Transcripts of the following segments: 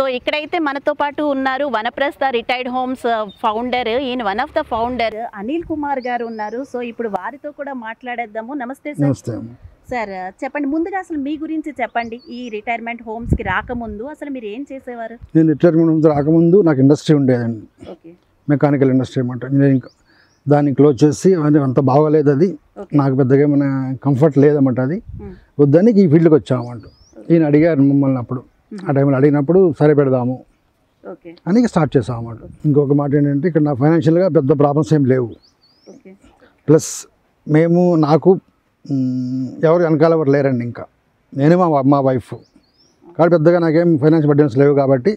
So ఇక్కడైతే మనతో పాటు ఉన్నారు వనప్రస్థ రిటైర్డ్ హోమ్స్ ఫౌండర్, ఈయన one of the founder Anil Kumar గారు ఉన్నారు. సో ఇప్పుడు వారితో కూడా మాట్లాడేద్దాము. నమస్తే సార్. నమస్తే. సార్ చెప్పండి, ముందుగా అసలు మీ గురించి చెప్పండి. ఈ రిటైర్మెంట్ హోమ్స్కి రాకముందు అసలు మీరు ఏం చేసేవారు? నేను రిటైర్మెంట్ రాకముందు నాకు ఇండస్ట్రీ ఉండేదండి, ఓకే మెకానికల్ ఇండస్ట్రీ అనమాట. ఇంజనీరింగ్ దాన్ని క్లోజ్ చేసి అంత బాగోలేదు, అది నాకు పెద్దగా మన కంఫర్ట్ లేదన్నమాట. అది వద్దని ఈ ఫీల్డ్కి వచ్చామంట. ఈయన అడిగారు మమ్మల్ని అప్పుడు, ఆ టైంలో అడిగినప్పుడు సరే పెడదాము అని స్టార్ట్ చేసామన్నమాట. ఇంకొక మాట ఏంటంటే ఇక్కడ నా ఫైనాన్షియల్గా పెద్ద ప్రాబ్లమ్స్ ఏం లేవు. ప్లస్ నాకు ఎవరు వెనకాల ఎవరు లేరండి, ఇంకా నేనే మా వైఫ్ కాబట్టి పెద్దగా నాకేం ఫైనాన్స్ బర్డెన్స్ లేవు. కాబట్టి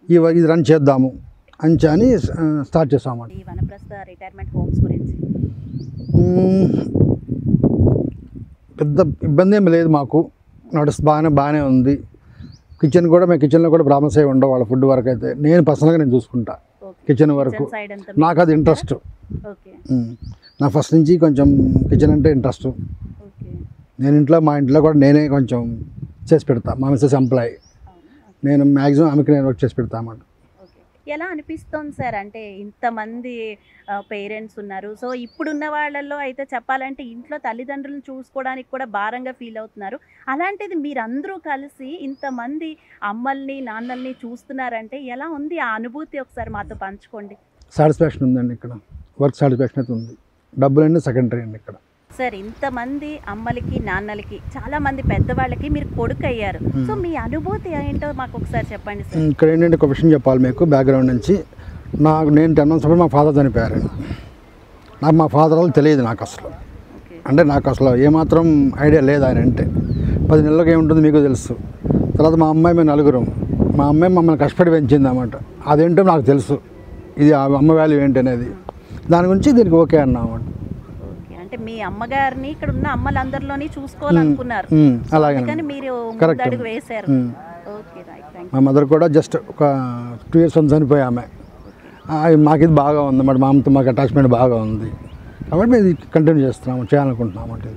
ఇది రన్ చేద్దాము అని స్టార్ట్ చేసామన్నమాట. ఈ వనప్రస్థ రిటైర్మెంట్ హోమ్స్ గురించి పెద్ద ఇబ్బంది ఏమి లేదు మాకు, బాగానే ఉంది. కిచెన్లో కూడా ప్రాబ్లమ్స్ ఏమి ఉండవు. వాళ్ళ ఫుడ్ వరకు అయితే నేను పర్సనల్గా చూసుకుంటా. కిచెన్ వరకు నాకు అది ఇంట్రెస్ట్. నా ఫస్ట్ నుంచి కొంచెం కిచెన్ అంటే ఇంట్రెస్ట్. మా ఇంట్లో కూడా నేనే కొంచెం చేసి పెడతా. మా మిస్సెస్ ఎంప్లాయీ, నేను మ్యాక్సిమం ఆమెకి నేను వర్క్ చేసి పెడతామన్నమాట. ఎలా అనిపిస్తుంది సార్? అంటే ఇంతమంది పేరెంట్స్ ఉన్నారు. సో ఇప్పుడున్న వాళ్ళల్లో అయితే చెప్పాలంటే ఇంట్లో తల్లిదండ్రులను చూసుకోవడానికి కూడా భారంగా ఫీల్ అవుతున్నారు. అలాంటిది మీరందరూ కలిసి ఇంతమంది అమ్మల్ని నాన్నల్ని చూస్తున్నారంటే ఎలా ఉంది ఆ అనుభూతి? ఒకసారి మాతో పంచుకోండి. సాటిస్ఫాక్షన్ ఉందండి, ఇక్కడ వర్క్ సాటిస్ఫాక్షన్ అయితే ఉంది. డబ్బులన్నీ సెకండరీ అండి ఇక్కడ. సార్ ఇంతమంది అమ్మలకి నాన్నలకి చాలా మంది పెద్దవాళ్ళకి మీరు కొడుకు అయ్యారు. సో మీ అనుభూతి ఏంటో మాకు ఒకసారి చెప్పండి సార్. ఇక్కడ ఏంటంటే ఒక విషయం చెప్పాలి మీకు బ్యాక్గ్రౌండ్ నుంచి. నేను 10 months అప్పుడు మా ఫాదర్ చనిపోయారు. నాకు మా ఫాదర్ వాళ్ళు తెలియదు నాకు అసలు. అంటే నాకు అసలు ఏమాత్రం ఐడియా లేదు ఆయన అంటే. 10 నెలలకు ఏముంటుంది మీకు తెలుసు. తర్వాత మా అమ్మాయి మేము నలుగురం. మా అమ్మాయి మమ్మల్ని కష్టపడి పెంచింది అన్నమాట. అదేంటో నాకు తెలుసు, ఇది అమ్మ వాల్యూ ఏంటి అనేది. దాని గురించి దీనికి ఓకే అన్నమాట. అంటే మీ అమ్మగారిని ఇక్కడ ఉన్న అమ్మలందరిలోని చూసుకోవాలనుకున్నారు, అలాగే మీరు అడుగు వేశారు. మా మదర్ కూడా జస్ట్ ఒక 2 years చనిపోయి ఆమె. మాకు ఇది బాగా ఉంది అన్నమాట. మా అమ్మతో మాకు అటాచ్మెంట్ బాగా ఉంది కాబట్టి మేము కంటిన్యూ చేయాలనుకుంటున్నాం అంటే.